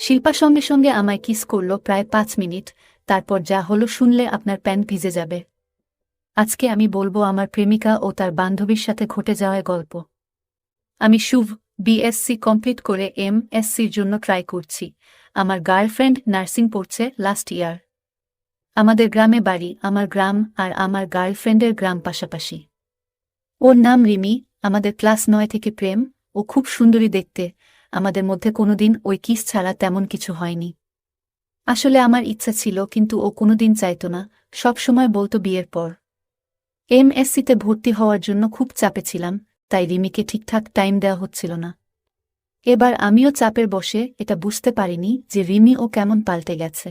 শিল্পা সঙ্গে সঙ্গে আমায় কিস করল প্রায় 5 মিনিট। তারপর যা হলো শুনলে আপনার প্যান্ট ভিজে যাবে। আজকে আমি বলবো আমার প্রেমিকা ও তার বান্ধবীর সাথে ঘটে যাওয়া গল্প। আমি শুভ, বিএসসি কমপ্লিট করে এমএসসির জন্য ট্রাই করছি। আমার গার্লফ্রেন্ড নার্সিং পড়ছে লাস্ট ইয়ার। আমাদের গ্রামে বাড়ি, আমার গ্রাম আর আমার গার্লফ্রেন্ডের গ্রাম পাশাপাশি। ওর নাম রিমি। আমাদের ক্লাস 9 থেকে প্রেম। ও খুব সুন্দরী দেখতে। আমাদের মধ্যে কোনোদিন ওই কিস ছাড়া তেমন কিছু হয়নি। আসলে আমার ইচ্ছা ছিল, কিন্তু ও কোনোদিন চাইতো না, সব সময় বলতো বিয়ের পর। এমএসসিতে ভর্তি হওয়ার জন্য খুব চাপে ছিলাম, তাই রিমিকে ঠিকঠাক টাইম দেওয়া হচ্ছিল না। এবার আমিও চাপের বসে এটা বুঝতে পারিনি যে রিমি ও কেমন পাল্টে গেছে।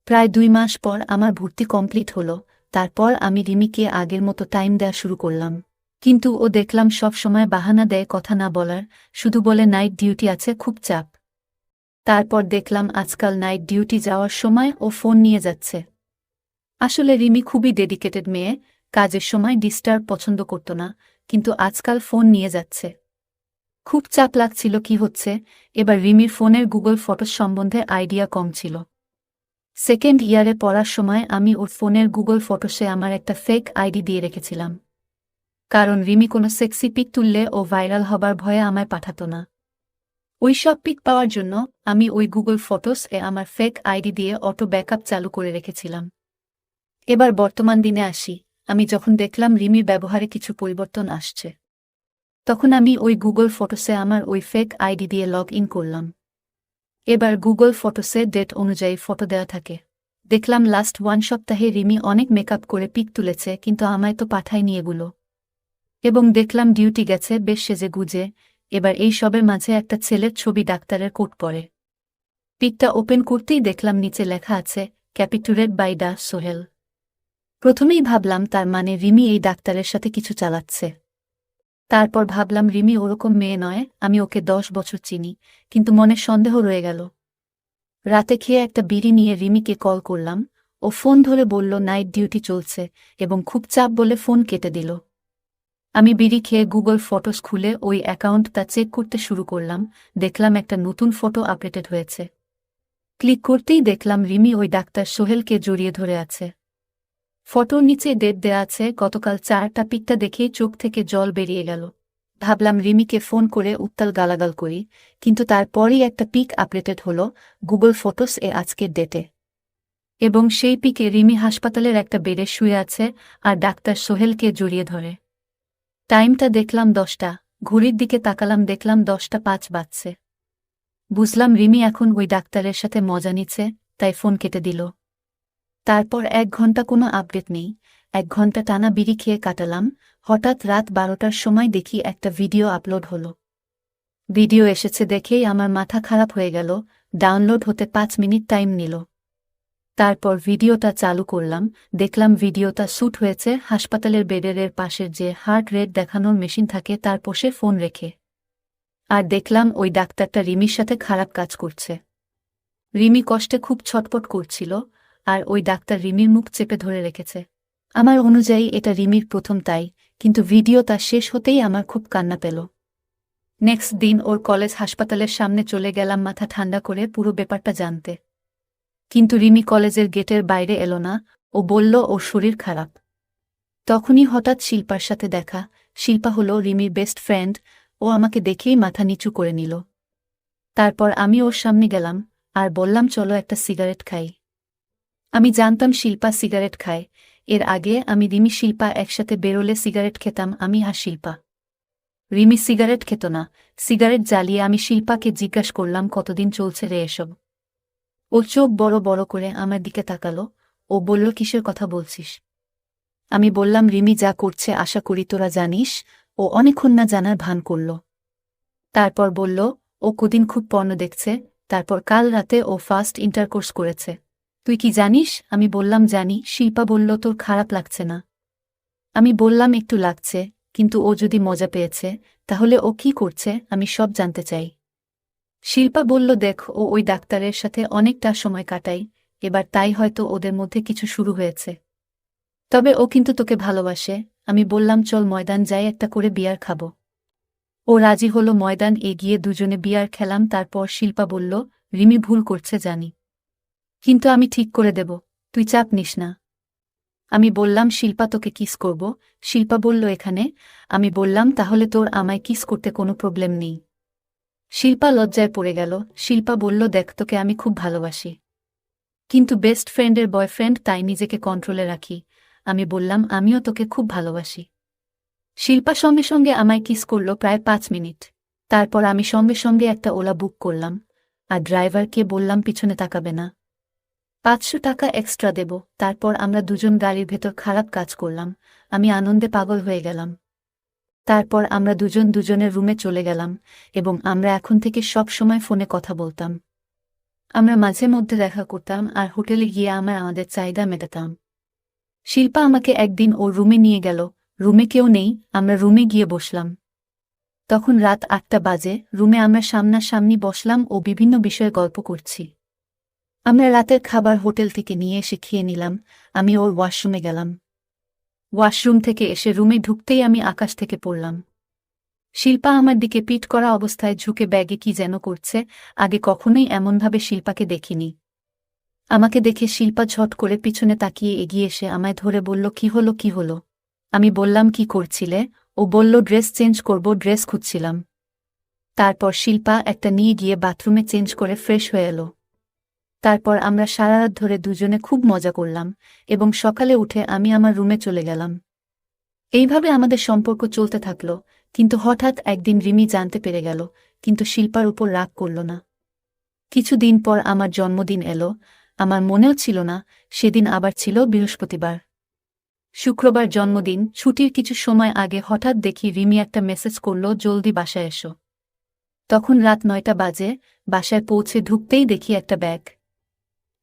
প্রায় 2 মাস পর আমার ভর্তি কমপ্লিট হলো। তারপর আমি রিমিকে আগের মতো টাইম দেওয়া শুরু করলাম, কিন্তু ও দেখলাম সব সময় বাহানা দেয় কথা না বলার, শুধু বলে নাইট ডিউটি আছে, খুব চাপ। তারপর দেখলাম আজকাল নাইট ডিউটি যাওয়ার সময় ও ফোন নিয়ে যাচ্ছে। আসলে রিমি খুবই ডেডিকেটেড মেয়ে, কাজের সময় ডিস্টার্ব পছন্দ করত না, কিন্তু আজকাল ফোন নিয়ে যাচ্ছে। খুব চাপ লাগছিল কি হচ্ছে। এবার রিমির ফোনের গুগল ফটোস সম্বন্ধে আইডিয়া কম ছিল। সেকেন্ড ইয়ারে পড়ার সময় আমি ওর ফোনের গুগল ফটোসে আমার একটা ফেক আইডি দিয়ে রেখেছিলাম, কারণ রিমি কোনো সেক্সি পিক তুললে ও ভাইরাল হবার ভয়ে আমায় পাঠাতো না। ওই সব পিক পাওয়ার জন্য আমি ওই গুগল ফটোস এ আমার ফেক আইডি দিয়ে অটো ব্যাকআপ চালু করে রেখেছিলাম। এবার বর্তমান দিনে আসি। আমি যখন দেখলাম রিমির ব্যবহারে কিছু পরিবর্তন আসছে, তখন আমি ওই গুগল ফটোসে আমার ওই ফেক আইডি দিয়ে লগ ইন করলাম। এবার গুগল ফটোসে ডেট অনুযায়ী ফটো দেওয়া থাকে। দেখলাম লাস্ট 1 সপ্তাহে রিমি অনেক মেকআপ করে পিক তুলেছে, কিন্তু আমায় তো পাঠায়নি এগুলো। এবং দেখলাম ডিউটি গেছে বেশ সেজে গুজে। এবার এই সবের মাঝে একটা ছেলের ছবি ডাক্তারের কোট পরে। পিকটা ওপেন করতেই দেখলাম নিচে লেখা আছে, ক্যাপিটুরেট বাই ডা সোহেল। প্রথমেই ভাবলাম তার মানে রিমি এই ডাক্তারের সাথে কিছু চালাচ্ছে। তারপর ভাবলাম রিমি ওরকম মেয়ে নয়, আমি ওকে 10 বছর চিনি, কিন্তু মনে সন্দেহ রয়ে গেল। রাতে খেয়ে একটা বিড়ি নিয়ে রিমিকে কল করলাম। ও ফোন ধরে বলল নাইট ডিউটি চলছে, এবং খুব চাপ বলে ফোন কেটে দিল। আমি বিড়ি খেয়ে গুগল ফটোস খুলে ওই অ্যাকাউন্টটা চেক করতে শুরু করলাম। দেখলাম একটা নতুন ফটো আপডেটেড হয়েছে। ক্লিক করতেই দেখলাম রিমি ওই ডাক্তার সোহেলকে জড়িয়ে ধরে আছে। ফটোর নিচে ডেট দেয়া আছে গতকাল 4টা। পিকটা দেখেই চোখ থেকে জল বেরিয়ে গেল। ভাবলাম রিমিকে ফোন করে উত্তাল গালাগাল করি, কিন্তু তারপরই একটা পিক আপডেটেড হলো গুগল ফটোস এ আজকের ডেটে। এবং সেই পিকে রিমি হাসপাতালের একটা বেডে শুয়ে আছে আর ডাক্তার সোহেলকে জড়িয়ে ধরে। টাইমটা দেখলাম 10টা। ঘড়ির দিকে তাকালাম, দেখলাম 10টা 5 বাজছে। বুঝলাম রিমি এখন ওই ডাক্তারের সাথে মজা নিচ্ছে, তাই ফোন কেটে দিল। তারপর 1 ঘন্টা কোনো আপডেট নেই। 1 ঘন্টা টানা বিড়ি খেয়ে কাটালাম। হঠাৎ রাত 12টার সময় দেখি একটা ভিডিও আপলোড হলো। ভিডিও এসেছে দেখেই আমার মাথা খারাপ হয়ে গেল। ডাউনলোড হতে 5 মিনিট টাইম নিল। তারপর ভিডিওটা চালু করলাম। দেখলাম ভিডিওটা শ্যুট হয়েছে হাসপাতালের বেডের পাশের যে হার্ট রেট দেখানোর মেশিন থাকে তার পাশে ফোন রেখে। আর দেখলাম ওই ডাক্তারটা রিমির সাথে খারাপ কাজ করছে। রিমি কষ্টে খুব ছটপট করছিল, আর ওই ডাক্তার রিমির মুখ চেপে ধরে রেখেছে। আমার অনুযায়ী এটা রিমির প্রথম, তাই কিন্তু ভিডিওটা শেষ হতেই আমার খুব কান্না পেল। নেক্সট দিন ওর কলেজ হাসপাতালের সামনে চলে গেলাম মাথা ঠান্ডা করে পুরো ব্যাপারটা জানতে। কিন্তু রিমি কলেজের গেটের বাইরে এলো না। ও বলল ওর শরীর খারাপ। তখনই হঠাৎ শিল্পার সাথে দেখা। শিল্পা হলো রিমির বেস্ট ফ্রেন্ড। ও আমাকে দেখেই মাথা নিচু করে নিল। তারপর আমি ওর সামনে গেলাম আর বললাম চলো একটা সিগারেট খাই। আমি জানতাম শিল্পা সিগারেট খায়। এর আগে আমি রিমি শিল্পা একসাথে বেরোলে সিগারেট খেতাম, আমি আর শিল্পা। রিমি সিগারেট খেত না। সিগারেট জ্বালিয়ে আমি শিল্পাকে জিজ্ঞাসা করলাম কতদিন চলছে রে এসব। ও চোখ বড় বড় করে আমার দিকে তাকালো। ও বলল কিসের কথা বলছিস? আমি বললাম রিমি যা করছে আশা করি তোরা জানিস। ও অনেকক্ষণ না জানার ভান করল। তারপর বলল ও কদিন খুব পর্ন দেখছে, তারপর কাল রাতে ও ফার্স্ট ইন্টারকোর্স করেছে। তুই কি জানিস? আমি বললাম জানি। শিল্পা বলল তোর খারাপ লাগছে না? আমি বললাম একটু লাগছে, কিন্তু ও যদি মজা পেয়েছে তাহলে ও কি করছে আমি সব জানতে চাই। শিল্পা বলল দেখ, ও ওই ডাক্তারের সাথে অনেকটা সময় কাটাই, এবার তাই হয়তো ওদের মধ্যে কিছু শুরু হয়েছে। তবে ও কিন্তু তোকে ভালোবাসে। আমি বললাম চল ময়দান যাই, একটা করে বিয়ার খাবো। ও রাজি হলো। ময়দান এগিয়ে দুজনে বিয়ার খেলাম। তারপর শিল্পা বলল রিমি ভুল করছে জানি, কিন্তু আমি ঠিক করে দেব, তুই চাপ নিস না। আমি বললাম শিল্পা তোকে কিস করব। শিল্পা বলল এখানে। আমি বললাম তাহলে তোর আমায় কিস করতে কোনো প্রবলেম নেই। শিল্পা লজ্জায় পড়ে গেল। শিল্পা বলল দেখ তোকে আমি খুব ভালোবাসি, কিন্তু বেস্ট ফ্রেন্ডের বয়ফ্রেন্ড, তাই নিজেকে কন্ট্রোলে রাখি। আমি বললাম আমিও তোকে খুব ভালোবাসি। শিল্পা সঙ্গে সঙ্গে আমায় কিস করল প্রায় 5 মিনিট। তারপর আমি সঙ্গে সঙ্গে একটা ওলা বুক করলাম, আর ড্রাইভারকে বললাম পিছনে তাকাবে না, 500 টাকা এক্সট্রা দেব। তারপর আমরা দুজন গাড়ির ভেতর খারাপ কাজ করলাম। আমি আনন্দে পাগল হয়ে গেলাম। তারপর আমরা দুজন দুজনের রুমে চলে গেলাম, এবং আমরা এখন থেকে সব সময় ফোনে কথা বলতাম। আমরা মাঝে মধ্যে দেখা করতাম আর হোটেলে গিয়ে আমাদের চাহিদা মেটাতাম। শিল্পা আমাকে একদিন ওর রুমে নিয়ে গেল। রুমে কেউ নেই, আমরা রুমে গিয়ে বসলাম। তখন রাত 8টা বাজে। রুমে আমরা সামনাসামনি বসলাম ও বিভিন্ন বিষয়ে গল্প করছি। আমরা রাতের খাবার হোটেল থেকে নিয়ে এসে খেয়ে নিলাম। আমি ওর ওয়াশরুমে গেলাম। ওয়াশরুম থেকে এসে রুমে ঢুকতেই আমি আকাশ থেকে পড়লাম। শিল্পা আমার দিকে পিঠ করা অবস্থায় ঝুঁকে ব্যাগে কি যেন করছে। আগে কখনোই এমনভাবে শিল্পাকে দেখিনি। আমাকে দেখে শিল্পা ঝট করে পিছনে তাকিয়ে এগিয়ে এসে আমায় ধরে বলল কি হলো কি হলো। আমি বললাম কি করছিলে। ও বলল ড্রেস চেঞ্জ করব, ড্রেস খুঁজছিলাম। তারপর শিল্পা একটা নিয়ে গিয়ে বাথরুমে চেঞ্জ করে ফ্রেশ হয়ে এলো। তারপর আমরা সারারাত ধরে দুজনে খুব মজা করলাম, এবং সকালে উঠে আমি আমার রুমে চলে গেলাম। এইভাবে আমাদের সম্পর্ক চলতে থাকল। কিন্তু হঠাৎ একদিন রিমি জানতে পেরে গেল, কিন্তু শিল্পার উপর রাগ করল না। কিছুদিন পর আমার জন্মদিন এলো। আমার মনেও ছিল না সেদিন আবার ছিল বৃহস্পতিবার। শুক্রবার জন্মদিন, ছুটির কিছু সময় আগে হঠাৎ দেখি রিমি একটা মেসেজ করল জলদি বাসায় এসো। তখন রাত 9টা বাজে। বাসায় পৌঁছে ঢুকতেই দেখি একটা ব্যাগ,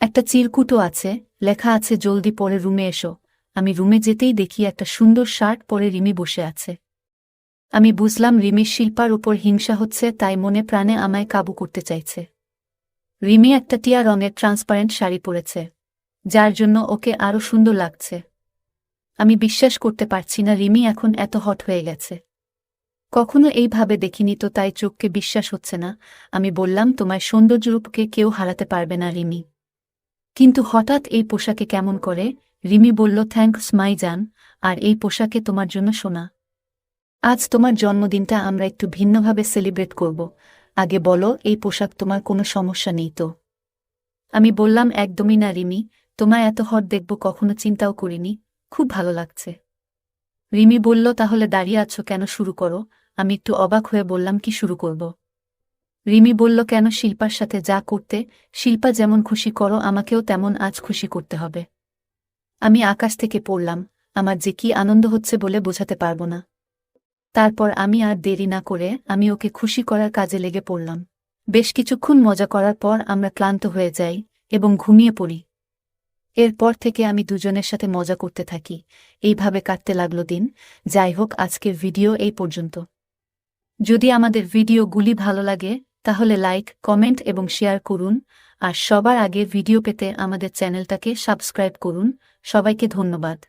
একটা চিরকুটও আছে, লেখা আছে জলদি পরে রুমে এসো। আমি রুমে যেতেই দেখি একটা সুন্দর শার্ট পরে রিমি বসে আছে। আমি বুঝলাম রিমির শিল্পার উপর হিংসা হচ্ছে, তাই মনে প্রাণে আমায় কাবু করতে চাইছে। রিমি একটা টিয়া রঙের ট্রান্সপারেন্ট শাড়ি পরেছে, যার জন্য ওকে আরও সুন্দর লাগছে। আমি বিশ্বাস করতে পারছি না রিমি এখন এত হট হয়ে গেছে। কখনো এইভাবে দেখিনি তো, তাই চোখকে বিশ্বাস হচ্ছে না। আমি বললাম তোমার সৌন্দর্যরূপকে কেউ হারাতে পারবে না রিমি, কিন্তু হঠাৎ এই পোশাকে কেমন করে। রিমি বলল থ্যাঙ্কস মাই জান, আর এই পোশাকে তোমার জন্য সোনা। আজ তোমার জন্মদিনটা আমরা একটু ভিন্নভাবে সেলিব্রেট করব। আগে বলো এই পোশাক তোমার কোনো সমস্যা নেই তো? আমি বললাম একদমই না রিমি, তোমায় এত হট দেখব কখনো চিন্তাও করিনি, খুব ভালো লাগছে। রিমি বলল তাহলে দাঁড়িয়ে আছো কেন, শুরু করো। আমি একটু অবাক হয়ে বললাম কি শুরু করব? রিমি বলল কেন, শিল্পার সাথে যা করতে, শিল্পা যেমন খুশি করো আমাকেও তেমন আজ খুশি করতে হবে। আমি আকাশ থেকে পড়লাম। আমার যে কি আনন্দ হচ্ছে বলে বোঝাতে পারব না। তারপর আমি আর দেরি না করে আমি ওকে খুশি করার কাজে লেগে পড়লাম। বেশ কিছুক্ষণ মজা করার পর আমরা ক্লান্ত হয়ে যাই এবং ঘুমিয়ে পড়ি। এরপর থেকে আমি দুজনের সাথে মজা করতে থাকি। এইভাবে কাটতে লাগলো দিন। যাই হোক, আজকের ভিডিও এই পর্যন্ত। যদি আমাদের ভিডিওগুলি ভালো লাগে তাহলে লাইক, কমেন্ট এবং শেয়ার করুন, আর সবার আগে ভিডিও পেতে আমাদের চ্যানেলটাকে সাবস্ক্রাইব করুন। সবাইকে ধন্যবাদ।